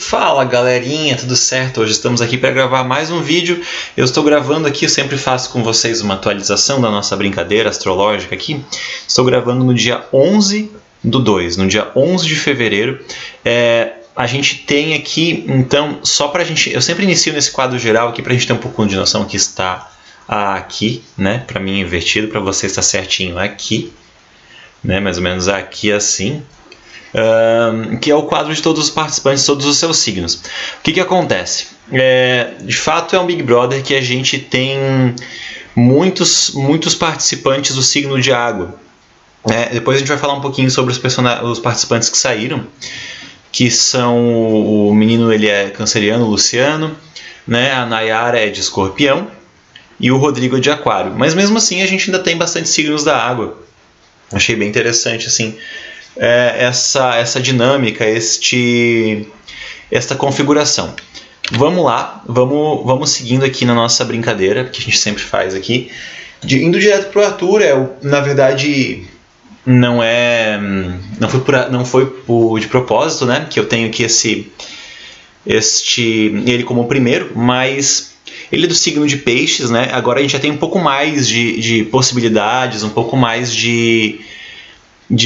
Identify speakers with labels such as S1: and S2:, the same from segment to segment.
S1: Fala galerinha, tudo certo? Hoje estamos aqui para gravar mais um vídeo. Eu estou gravando aqui, eu sempre faço com vocês uma atualização da nossa brincadeira astrológica aqui. Estou gravando no dia 11/2, no dia 11 de fevereiro. A gente tem aqui, então, só para a gente... Eu sempre inicio nesse quadro geral aqui para a gente ter um pouco de noção que está aqui, né? Para mim invertido, para você está certinho aqui, né? Mais ou menos aqui assim. Que é o quadro de todos os participantes, todos os seus signos. O que acontece? De fato é um Big Brother que a gente tem muitos participantes do signo de água. Depois a gente vai falar um pouquinho sobre os participantes que saíram, que são o menino, ele é canceriano, o Luciano, né? A Nayara é de escorpião e o Rodrigo é de aquário. Mas mesmo assim a gente ainda tem bastante signos da água. Achei bem interessante assim. Essa dinâmica, esta configuração. Vamos lá, vamos seguindo aqui na nossa brincadeira, que a gente sempre faz aqui. Indo direto para o Arthur, na verdade não foi de propósito, né? Que eu tenho aqui ele como o primeiro, mas ele é do signo de peixes, né? Agora a gente já tem um pouco mais de possibilidades, um pouco mais de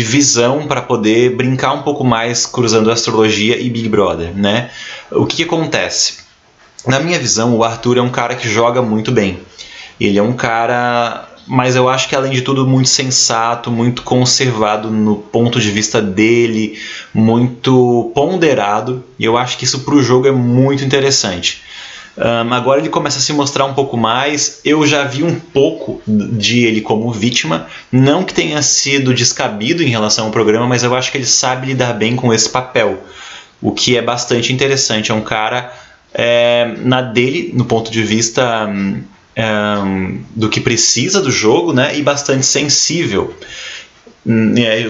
S1: visão para poder brincar um pouco mais cruzando astrologia e Big Brother, né? O que acontece? Na minha visão, o Arthur é um cara que joga muito bem. Ele é um cara, mas eu acho que além de tudo muito sensato, muito conservado no ponto de vista dele, muito ponderado, e eu acho que isso para o jogo é muito interessante. Agora ele começa a se mostrar um pouco mais. Eu já vi um pouco de ele como vítima, não que tenha sido descabido em relação ao programa, mas eu acho que ele sabe lidar bem com esse papel, o que é bastante interessante. É um cara na dele, no ponto de vista do que precisa do jogo, né, e bastante sensível,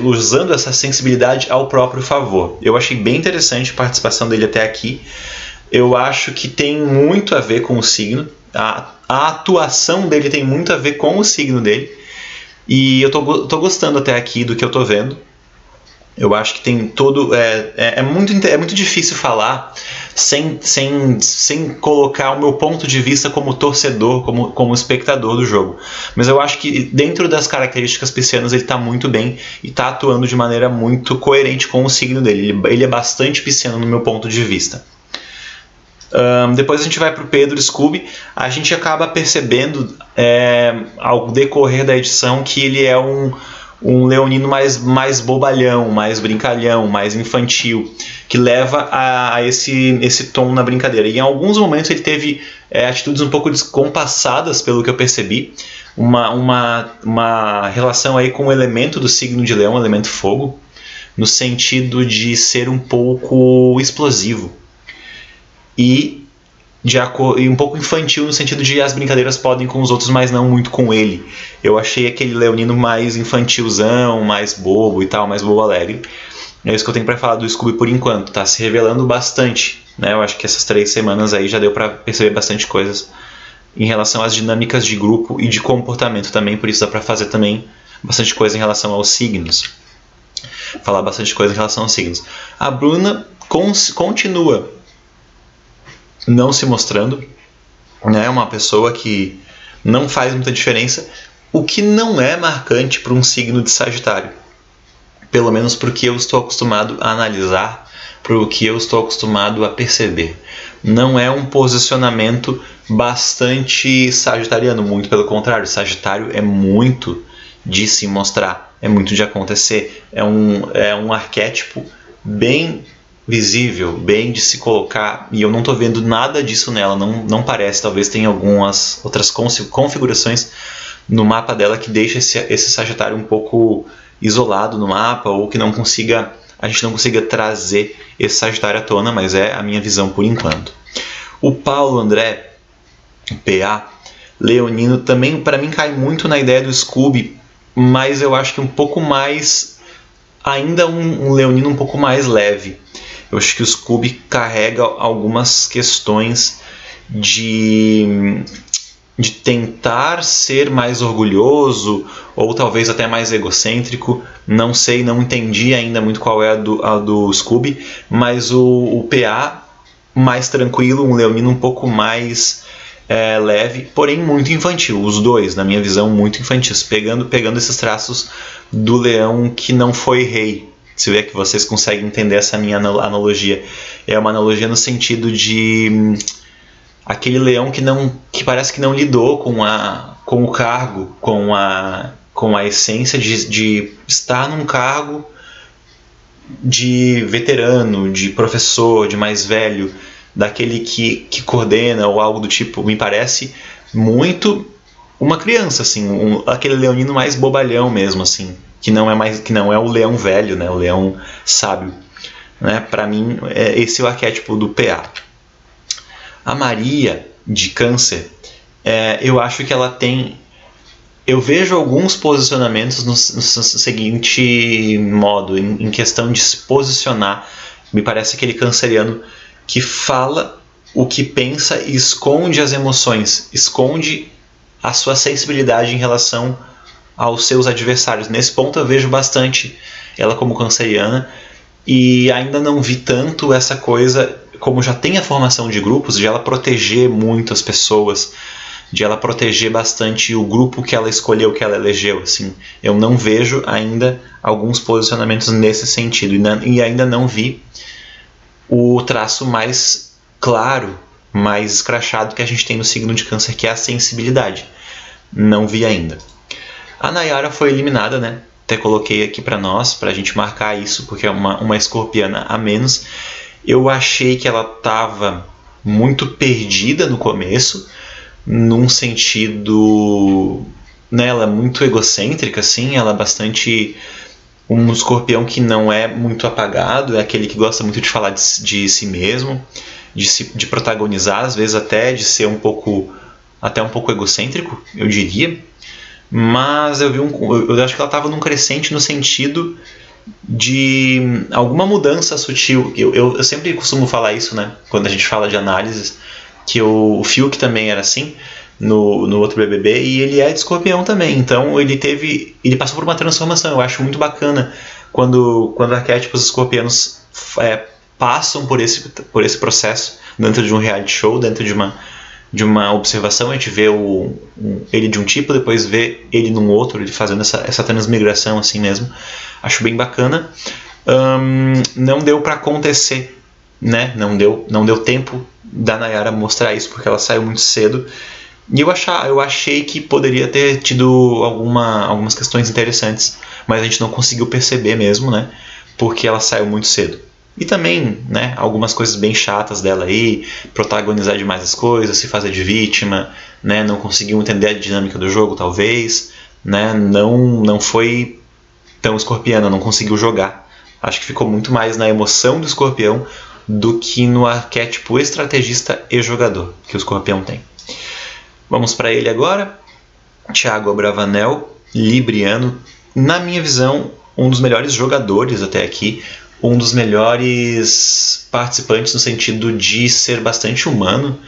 S1: usando essa sensibilidade ao próprio favor. Eu achei bem interessante a participação dele até aqui. Eu acho que tem muito a ver com o signo. A atuação dele tem muito a ver com o signo dele. E eu tô gostando até aqui do que eu tô vendo. Eu acho que tem todo... É muito difícil falar sem colocar o meu ponto de vista como torcedor, como espectador do jogo. Mas eu acho que dentro das características piscianas ele está muito bem e está atuando de maneira muito coerente com o signo dele. Ele é bastante pisciano no meu ponto de vista. Depois a gente vai para o Pedro Scooby. A gente acaba percebendo ao decorrer da edição que ele é um leonino mais bobalhão, mais brincalhão, mais infantil, que leva a esse tom na brincadeira. E em alguns momentos ele teve atitudes um pouco descompassadas, pelo que eu percebi, uma relação aí com o elemento do signo de leão, o elemento fogo, no sentido de ser um pouco explosivo. E um pouco infantil no sentido de as brincadeiras podem com os outros, mas não muito com ele. Eu achei aquele leonino mais infantilzão, mais bobo e tal, mais bobo alegre. É isso que eu tenho para falar do Scooby por enquanto. Tá se revelando bastante, né? Eu acho que essas 3 semanas aí já deu para perceber bastante coisas em relação às dinâmicas de grupo e de comportamento também. Por isso dá para fazer também bastante coisa em relação aos signos. Falar bastante coisa em relação aos signos. A Bruna continua não se mostrando, né? Uma pessoa que não faz muita diferença, o que não é marcante para um signo de Sagitário, pelo menos porque eu estou acostumado a analisar, para o que eu estou acostumado a perceber. Não é um posicionamento bastante sagitariano, muito pelo contrário. Sagitário é muito de se mostrar, é muito de acontecer, é um arquétipo bem visível, bem de se colocar, e eu não estou vendo nada disso nela, não parece. Talvez tenha algumas outras configurações no mapa dela que deixa esse Sagitário um pouco isolado no mapa, ou que a gente não consiga trazer esse Sagitário à tona, mas é a minha visão por enquanto. O Paulo André, PA, leonino, também para mim cai muito na ideia do Scooby, mas eu acho que um pouco mais, ainda um leonino um pouco mais leve. Eu acho que o Scooby carrega algumas questões de tentar ser mais orgulhoso, ou talvez até mais egocêntrico. Não sei, não entendi ainda muito qual é a do Scooby, mas o PA mais tranquilo, um leonino um pouco mais leve, porém muito infantil. Os dois, na minha visão, muito infantis, pegando esses traços do leão que não foi rei. Se vê que vocês conseguem entender essa minha analogia. É uma analogia no sentido de aquele leão que parece que não lidou com o cargo, com a essência de estar num cargo de veterano, de professor, de mais velho, daquele que coordena ou algo do tipo. Me parece muito uma criança, assim, aquele leonino mais bobalhão mesmo, assim, que não é o leão velho, né, o leão sábio, né? Para mim, esse é o arquétipo do PA. A Maria de Câncer, eu acho que ela tem. Eu vejo alguns posicionamentos no seguinte modo, em questão de se posicionar. Me parece aquele canceriano que fala o que pensa e esconde as emoções, esconde a sua sensibilidade em relação aos seus adversários. Nesse ponto eu vejo bastante ela como canceriana, e ainda não vi tanto essa coisa, como já tem a formação de grupos, de ela proteger muito as pessoas, de ela proteger bastante o grupo que ela escolheu, que ela elegeu. Assim, eu não vejo ainda alguns posicionamentos nesse sentido, e ainda não vi o traço mais claro, mais escrachado que a gente tem no signo de Câncer, que é a sensibilidade. Não vi ainda. A Nayara foi eliminada, né? Até coloquei aqui para nós, para a gente marcar isso, porque é uma escorpiana a menos. Eu achei que ela estava muito perdida no começo, num sentido, né, ela é muito egocêntrica, assim, ela é bastante um escorpião que não é muito apagado, é aquele que gosta muito de falar de si mesmo, de protagonizar, às vezes até de ser um pouco egocêntrico, eu diria. Mas eu acho que ela estava num crescente no sentido de alguma mudança sutil. Eu sempre costumo falar isso, né, quando a gente fala de análises, que o Fiuk também era assim no outro BBB, e ele é de escorpião também, então ele passou por uma transformação. Eu acho muito bacana quando arquétipos escorpianos passam por esse processo dentro de um reality show, dentro de uma observação. A gente vê ele de um tipo, depois vê ele num outro, ele fazendo essa transmigração assim mesmo. Acho bem bacana. Não deu para acontecer, né? Não deu tempo da Nayara mostrar isso, porque ela saiu muito cedo. E eu achei que poderia ter tido algumas questões interessantes, mas a gente não conseguiu perceber mesmo, né? Porque ela saiu muito cedo. E também, né, algumas coisas bem chatas dela aí, protagonizar demais as coisas, se fazer de vítima, né, não conseguiu entender a dinâmica do jogo, talvez, né, não foi tão escorpiana, não conseguiu jogar. Acho que ficou muito mais na emoção do escorpião do que no arquétipo estrategista e jogador que o escorpião tem. Vamos para ele agora. Thiago Abravanel, libriano, na minha visão, um dos melhores jogadores até aqui, um dos melhores participantes no sentido de ser bastante humano.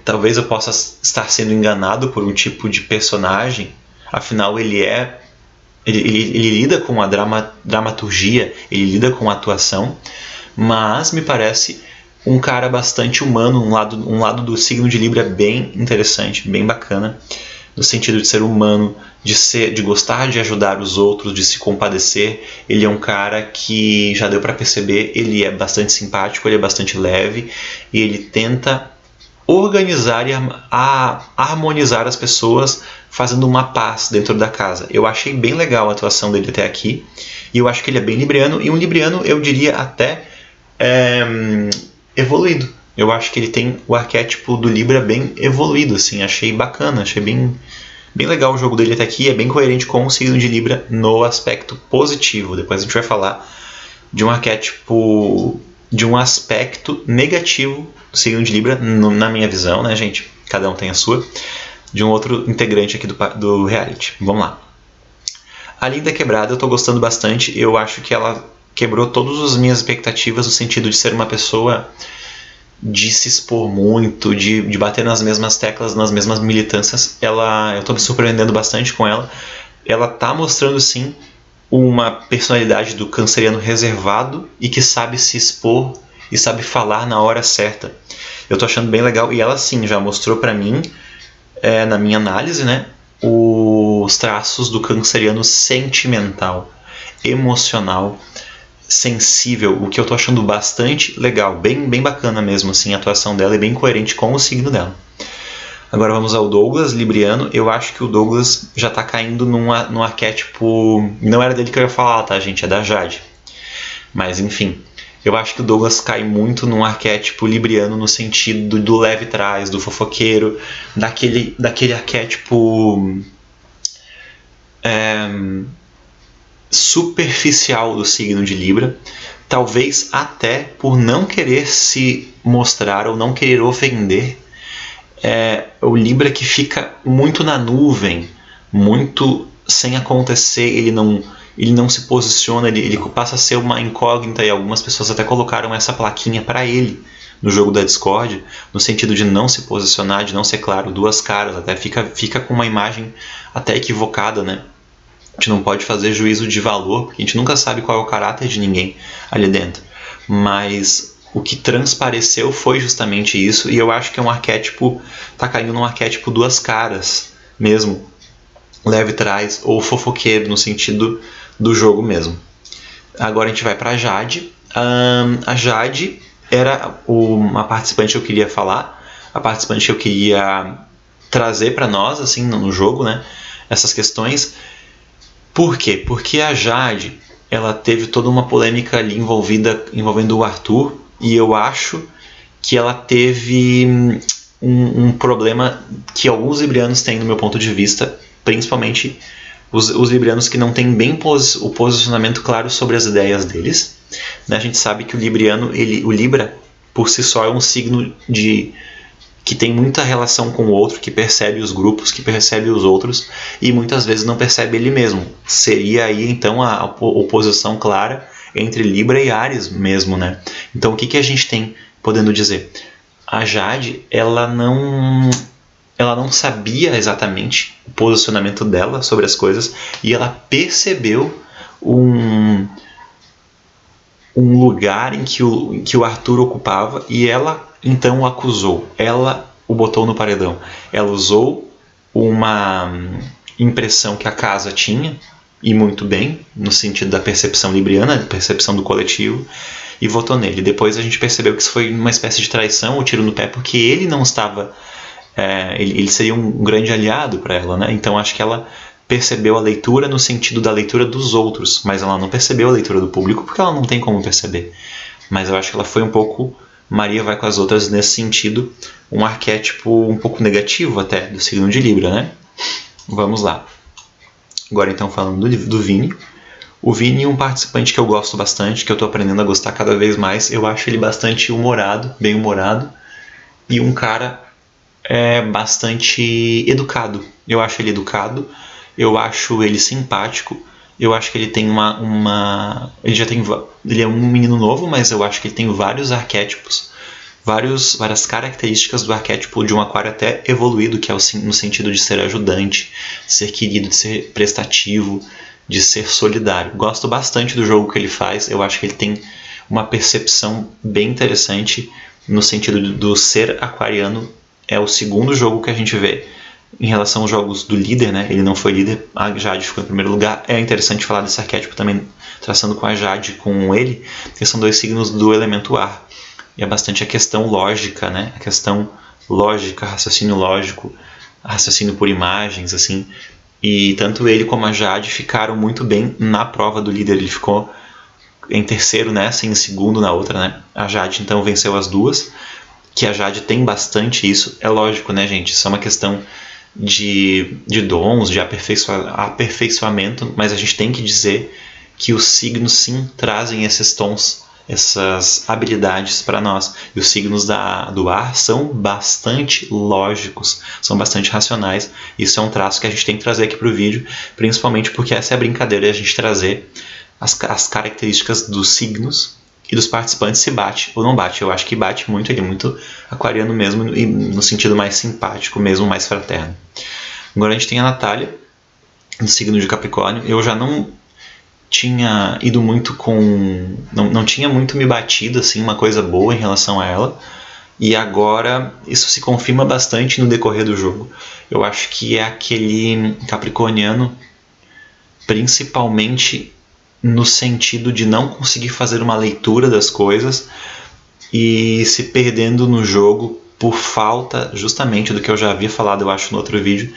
S1: Talvez eu possa estar sendo enganado por um tipo de personagem, afinal ele lida com a dramaturgia, ele lida com a atuação, mas me parece um cara bastante humano, um lado do signo de Libra bem interessante, bem bacana, no sentido de ser humano, de gostar de ajudar os outros, de se compadecer. Ele é um cara que já deu para perceber, ele é bastante simpático, ele é bastante leve, e ele tenta organizar e harmonizar as pessoas, fazendo uma paz dentro da casa. Eu achei bem legal a atuação dele até aqui, e eu acho que ele é bem libriano, e um libriano eu diria até evoluído. Eu acho que ele tem o arquétipo do Libra bem evoluído, assim. Achei bacana, achei bem legal o jogo dele até aqui. É bem coerente com o signo de Libra no aspecto positivo. Depois a gente vai falar de um arquétipo, de um aspecto negativo do signo de Libra, na minha visão, né, gente? Cada um tem a sua. De um outro integrante aqui do reality. Vamos lá. A Linda Quebrada eu tô gostando bastante. Eu acho que ela quebrou todas as minhas expectativas no sentido de ser uma pessoa de se expor muito, de bater nas mesmas teclas, nas mesmas militâncias. Eu estou me surpreendendo bastante com ela. Ela está mostrando, sim, uma personalidade do canceriano reservado e que sabe se expor e sabe falar na hora certa. Eu tô achando bem legal, e ela sim já mostrou pra mim, na minha análise, né, os traços do canceriano sentimental, emocional, sensível, o que eu tô achando bastante legal, bem bacana mesmo, assim, a atuação dela é bem coerente com o signo dela. Agora vamos ao Douglas, libriano. Eu acho que o Douglas já tá caindo num arquétipo... Não era dele que eu ia falar, tá, gente? É da Jade. Mas, enfim, eu acho que o Douglas cai muito num arquétipo libriano no sentido do leve trás, do fofoqueiro, daquele arquétipo superficial do signo de Libra, talvez até por não querer se mostrar ou não querer ofender, o Libra que fica muito na nuvem, muito sem acontecer, ele não se posiciona, ele passa a ser uma incógnita, e algumas pessoas até colocaram essa plaquinha para ele no jogo da Discord, no sentido de não se posicionar, de não ser claro, duas caras, até fica com uma imagem até equivocada, né? A gente não pode fazer juízo de valor, porque a gente nunca sabe qual é o caráter de ninguém ali dentro. Mas o que transpareceu foi justamente isso, e eu acho que é um arquétipo, tá caindo num arquétipo duas caras mesmo, leve trás ou fofoqueiro no sentido do jogo mesmo. Agora a gente vai para Jade. A Jade era uma participante que eu queria falar, a participante que eu queria trazer para nós assim no jogo, né? Essas questões. Por quê? Porque a Jade, ela teve toda uma polêmica ali envolvendo o Arthur, e eu acho que ela teve um problema que alguns librianos têm, no meu ponto de vista, principalmente os librianos que não têm bem o posicionamento claro sobre as ideias deles. A gente sabe que o Libra, por si só, é um signo que tem muita relação com o outro, que percebe os grupos, que percebe os outros e muitas vezes não percebe ele mesmo. Seria aí então a oposição clara entre Libra e Áries mesmo, né? Então o que a gente tem podendo dizer? A Jade, ela não sabia exatamente o posicionamento dela sobre as coisas, e ela percebeu um lugar em que o Arthur ocupava, e ela então o acusou, ela o botou no paredão. Ela usou uma impressão que a casa tinha, e muito bem, no sentido da percepção libriana, da percepção do coletivo, e votou nele. Depois a gente percebeu que isso foi uma espécie de traição, ou tiro no pé, porque ele não estava... ele seria um grande aliado para ela, né? Então acho que ela percebeu a leitura no sentido da leitura dos outros, mas ela não percebeu a leitura do público, porque ela não tem como perceber. Mas eu acho que ela foi um pouco... Maria vai com as outras nesse sentido, um arquétipo um pouco negativo até do signo de Libra, né? Vamos lá. Agora então falando do Vini. O Vini é um participante que eu gosto bastante, que eu estou aprendendo a gostar cada vez mais. Eu acho ele bastante humorado, bem humorado, e um cara bastante educado. Eu acho ele educado, eu acho ele simpático. Eu acho que ele tem ele é um menino novo, mas eu acho que ele tem vários arquétipos, várias características do arquétipo de um aquário até evoluído, que é no sentido de ser ajudante, de ser querido, de ser prestativo, de ser solidário. Gosto bastante do jogo que ele faz, eu acho que ele tem uma percepção bem interessante no sentido do ser aquariano. É o segundo jogo que a gente vê em relação aos jogos do líder, né? Ele não foi líder, a Jade ficou em primeiro lugar. É interessante falar desse arquétipo também, traçando com a Jade, com ele, que são dois signos do elemento ar. E é bastante a questão lógica, né? A questão lógica, raciocínio lógico, raciocínio por imagens, assim. E tanto ele como a Jade ficaram muito bem na prova do líder. Ele ficou em terceiro nessa e em segundo na outra, né? A Jade, então, venceu as duas, que a Jade tem bastante isso. É lógico, né, gente? Isso é uma questão de dons, de aperfeiçoamento, mas a gente tem que dizer que os signos sim trazem esses tons, essas habilidades para nós. E os signos do ar são bastante lógicos, são bastante racionais. Isso é um traço que a gente tem que trazer aqui para o vídeo, principalmente porque essa é a brincadeira, a gente trazer as características dos signos e dos participantes, se bate ou não bate. Eu acho que bate muito, ele é muito aquariano mesmo, e no sentido mais simpático mesmo, mais fraterno. Agora a gente tem a Natália, no signo de Capricórnio. Eu já não tinha ido muito com... Não tinha muito me batido, assim, uma coisa boa em relação a ela. E agora isso se confirma bastante no decorrer do jogo. Eu acho que é aquele capricorniano, principalmente no sentido de não conseguir fazer uma leitura das coisas e se perdendo no jogo por falta justamente do que eu já havia falado, eu acho, no outro vídeo,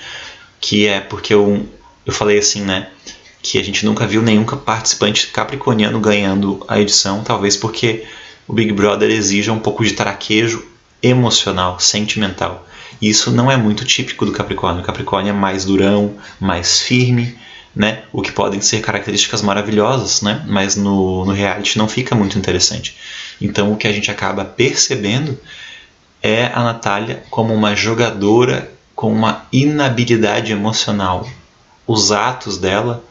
S1: que é porque eu falei assim, né, que a gente nunca viu nenhum participante capricorniano ganhando a edição, talvez porque o Big Brother exija um pouco de traquejo emocional, sentimental. E isso não é muito típico do Capricórnio. O Capricórnio é mais durão, mais firme, né? O que podem ser características maravilhosas, né? Mas no reality não fica muito interessante. Então o que a gente acaba percebendo é a Natália como uma jogadora com uma inabilidade emocional. Os atos dela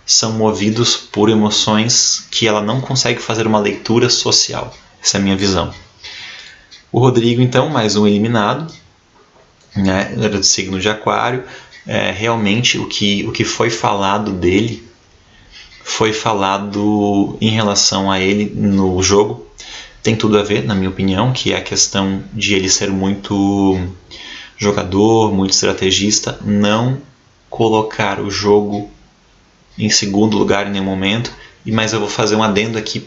S1: são movidos por emoções que ela não consegue fazer uma leitura social. Essa é a minha visão. O Rodrigo, então, mais um eliminado, né? Era do signo de Aquário. Realmente o que foi falado dele foi falado em relação a ele no jogo. Tem tudo a ver, na minha opinião, que é a questão de ele ser muito jogador, muito estrategista, não colocar o jogo em segundo lugar em nenhum momento. Mas eu vou fazer um adendo aqui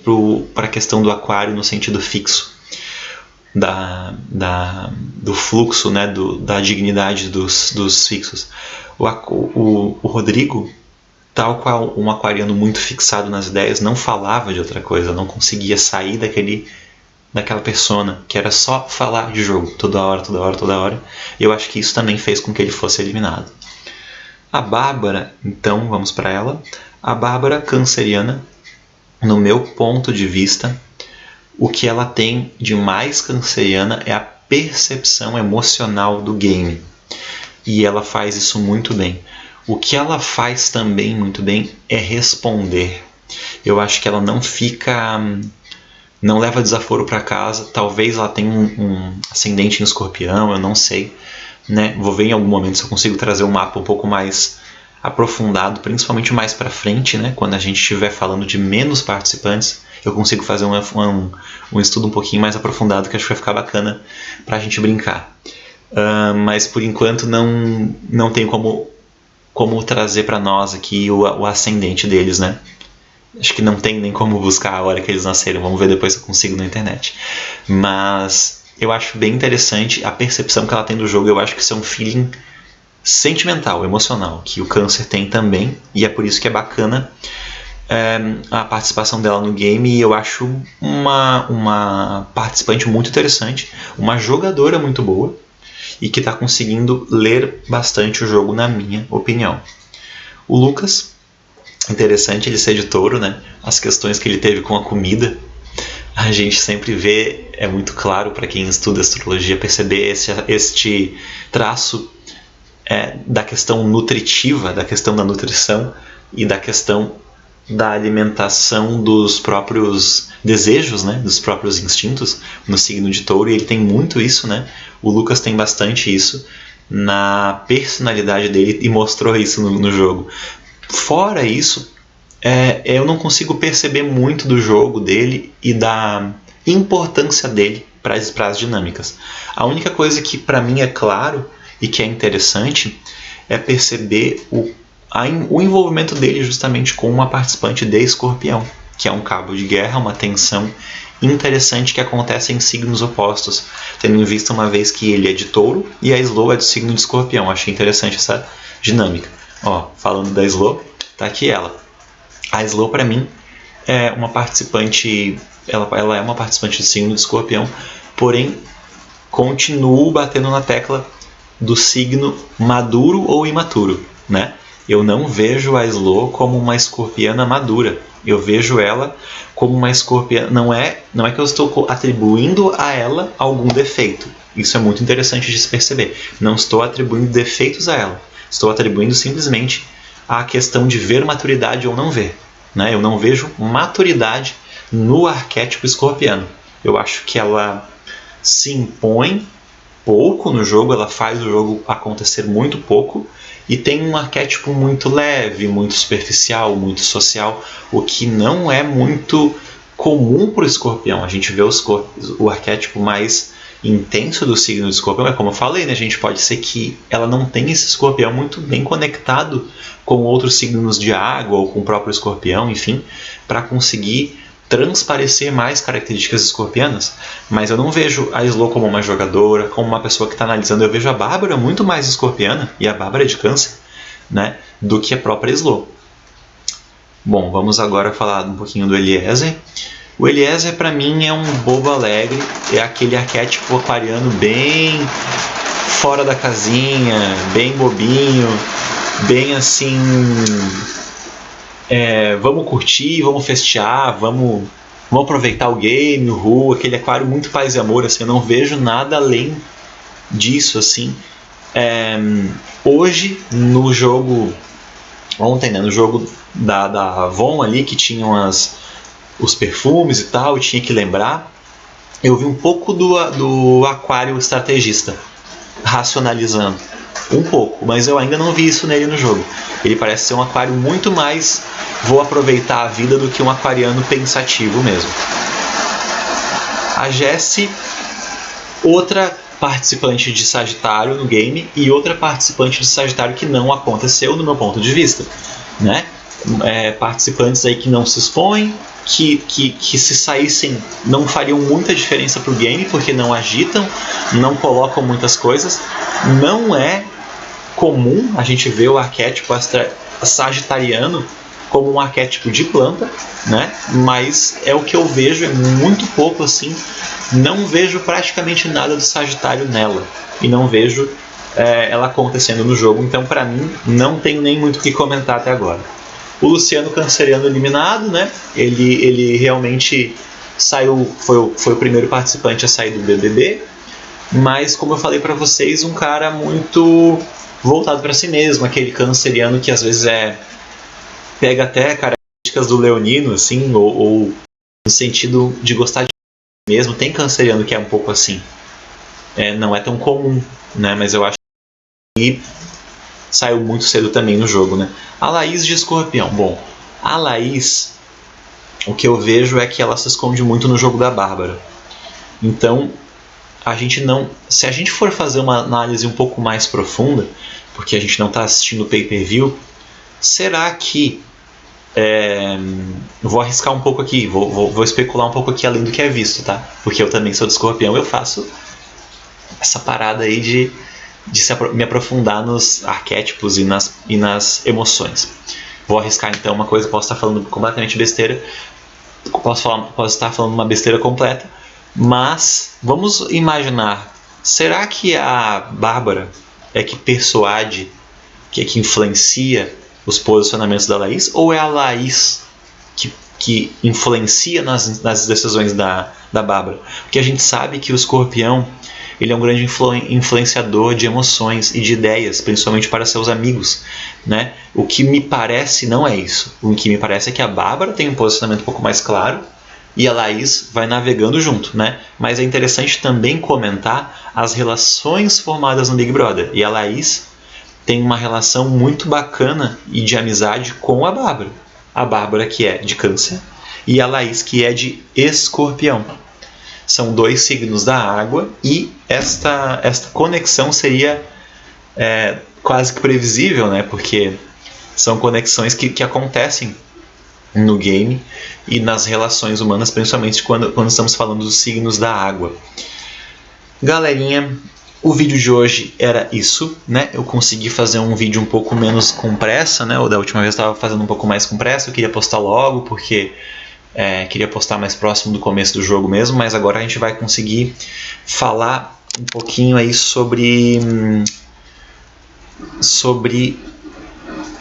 S1: para a questão do Aquário no sentido fixo. Do fluxo, né, da dignidade dos fixos. O Rodrigo, tal qual um aquariano muito fixado nas ideias, não falava de outra coisa, não conseguia sair daquela persona, que era só falar de jogo, toda hora. Eu acho que isso também fez com que ele fosse eliminado. A Bárbara, então, vamos para ela. A Bárbara, canceriana, no meu ponto de vista, o que ela tem de mais canceriana é a percepção emocional do game. E ela faz isso muito bem. O que ela faz também muito bem é responder. Eu acho que ela não leva desaforo para casa. Talvez ela tenha um ascendente em escorpião, eu não sei, né? Vou ver em algum momento se eu consigo trazer um mapa um pouco mais aprofundado, principalmente mais para frente, né? Quando a gente estiver falando de menos participantes, eu consigo fazer um estudo um pouquinho mais aprofundado, que acho que vai ficar bacana para a gente brincar. Mas por enquanto não tenho como trazer para nós aqui o ascendente deles, né? Acho que não tem nem como buscar a hora que eles nasceram. Vamos ver depois se eu consigo na internet. Mas eu acho bem interessante a percepção que ela tem do jogo. Eu acho que isso é um feeling sentimental, emocional, que o Câncer tem também. E é por isso que é bacana a participação dela no game. E eu acho uma participante muito interessante, uma jogadora muito boa e que está conseguindo ler bastante o jogo, na minha opinião. O Lucas, interessante ele ser de touro, né? As questões que ele teve com a comida, a gente sempre vê, é muito claro para quem estuda astrologia perceber este traço da questão nutritiva, da questão da nutrição e da questão da alimentação dos próprios desejos, né, dos próprios instintos no signo de touro, e ele tem muito isso, né? O Lucas tem bastante isso na personalidade dele e mostrou isso no jogo. Fora isso, eu não consigo perceber muito do jogo dele e da importância dele para as dinâmicas. A única coisa que para mim é claro e que é interessante é perceber o envolvimento dele justamente com uma participante de Escorpião, que é um cabo de guerra, uma tensão interessante que acontece em signos opostos, tendo em vista uma vez que ele é de touro e a Slow é do signo de Escorpião. Achei interessante essa dinâmica. Falando da Slow, tá aqui ela. A Slow, para mim, é uma participante, ela é uma participante do signo de Escorpião, porém continuo batendo na tecla do signo maduro ou imaturo, né? Eu não vejo a Slow como uma escorpiana madura. Eu vejo ela como uma escorpiana. Não é que eu estou atribuindo a ela algum defeito. Isso é muito interessante de se perceber. Não estou atribuindo defeitos a ela. Estou atribuindo simplesmente a questão de ver maturidade ou não ver, né? Eu não vejo maturidade no arquétipo escorpiano. Eu acho que ela se impõe pouco no jogo, ela faz o jogo acontecer muito pouco, e tem um arquétipo muito leve, muito superficial, muito social, o que não é muito comum para o escorpião. A gente vê o arquétipo mais intenso do signo de escorpião, é como eu falei, né? A gente pode ser que ela não tenha esse escorpião muito bem conectado com outros signos de água ou com o próprio escorpião, enfim, para conseguir transparecer mais características escorpianas. Mas eu não vejo a Slo como uma jogadora, como uma pessoa que está analisando. Eu vejo a Bárbara muito mais escorpiana, e a Bárbara é de câncer, né, do que a própria Slo. Bom, vamos agora falar um pouquinho do Eliezer. O Eliezer, para mim, é um bobo alegre, é aquele arquétipo aquariano bem fora da casinha, bem bobinho, bem assim... vamos curtir, vamos festear, vamos aproveitar o game, o Ru, aquele aquário muito paz e amor, assim, eu não vejo nada além disso, assim. Hoje, no jogo, ontem, né, no jogo da Avon ali, que tinham os perfumes e tal, eu tinha que lembrar, eu vi um pouco do aquário estrategista, racionalizando. Um pouco, mas eu ainda não vi isso nele no jogo. Ele parece ser um aquário muito mais vou aproveitar a vida do que um aquariano pensativo mesmo. A Jessie, outra participante de Sagitário no game e outra participante de Sagitário que não aconteceu no meu ponto de vista, né? Participantes aí que não se expõem, que se saíssem não fariam muita diferença para o game porque não agitam, não colocam muitas coisas. Não é comum a gente ver o arquétipo sagitariano como um arquétipo de planta, né? Mas é o que eu vejo, é muito pouco assim. Não vejo praticamente nada do Sagitário nela e não vejo ela acontecendo no jogo, então para mim não tenho nem muito o que comentar até agora. O Luciano Canceriano eliminado, né? Ele realmente saiu, foi o primeiro participante a sair do BBB, mas como eu falei para vocês, um cara muito voltado para si mesmo, aquele canceriano que às vezes pega até características do leonino, assim, ou no sentido de gostar de si mesmo. Tem canceriano que é um pouco assim, não é tão comum, né? Mas eu acho que saiu muito cedo também no jogo, né? A Laís de Escorpião. Bom, a Laís, o que eu vejo é que ela se esconde muito no jogo da Bárbara. Então, se a gente for fazer uma análise um pouco mais profunda, porque a gente não está assistindo o pay-per-view, será que vou arriscar um pouco aqui, vou especular um pouco aqui além do que é visto, tá? Porque eu também sou de Escorpião, eu faço essa parada aí de me aprofundar nos arquétipos e nas emoções. Vou arriscar então uma coisa, posso estar falando completamente besteira, posso estar falando uma besteira completa, mas vamos imaginar, será que a Bárbara é que persuade, que é que influencia os posicionamentos da Laís, ou é a Laís que influencia nas decisões da Bárbara? Porque a gente sabe que o Escorpião ele é um grande influenciador de emoções e de ideias, principalmente para seus amigos, né? O que me parece não é isso. O que me parece é que a Bárbara tem um posicionamento um pouco mais claro e a Laís vai navegando junto, né? Mas é interessante também comentar as relações formadas no Big Brother. E a Laís tem uma relação muito bacana e de amizade com a Bárbara. A Bárbara que é de Câncer e a Laís que é de Escorpião. São dois signos da água e esta conexão seria quase que previsível, né? Porque são conexões que acontecem no game e nas relações humanas, principalmente quando estamos falando dos signos da água. Galerinha, o vídeo de hoje era isso, né? Eu consegui fazer um vídeo um pouco menos com pressa, né? O da última vez eu estava fazendo um pouco mais com pressa, eu queria postar logo porque queria postar mais próximo do começo do jogo mesmo, mas agora a gente vai conseguir falar um pouquinho aí sobre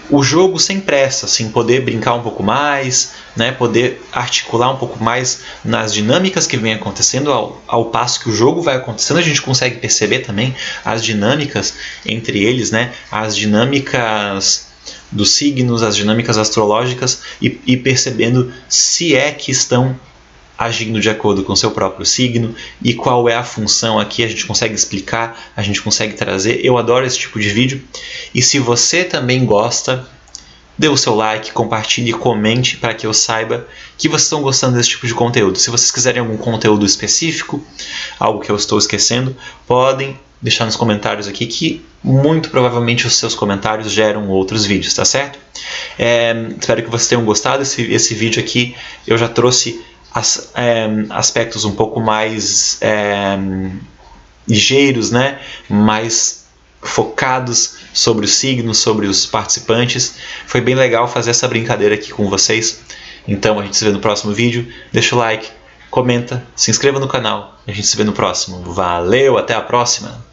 S1: o jogo sem pressa, assim, poder brincar um pouco mais, né, poder articular um pouco mais nas dinâmicas que vem acontecendo ao passo que o jogo vai acontecendo. A gente consegue perceber também as dinâmicas entre eles, né, as dinâmicas dos signos, as dinâmicas astrológicas e percebendo se é que estão agindo de acordo com o seu próprio signo e qual é a função aqui, a gente consegue explicar, a gente consegue trazer. Eu adoro esse tipo de vídeo. E se você também gosta, dê o seu like, compartilhe e comente para que eu saiba que vocês estão gostando desse tipo de conteúdo. Se vocês quiserem algum conteúdo específico, algo que eu estou esquecendo, podem deixar nos comentários aqui que muito provavelmente os seus comentários geram outros vídeos, tá certo? Espero que vocês tenham gostado. Esse vídeo aqui eu já trouxe aspectos um pouco mais ligeiros, né? Mais focados sobre os signos, sobre os participantes. Foi bem legal fazer essa brincadeira aqui com vocês. Então a gente se vê no próximo vídeo. Deixa o like, comenta, se inscreva no canal. A gente se vê no próximo. Valeu, até a próxima!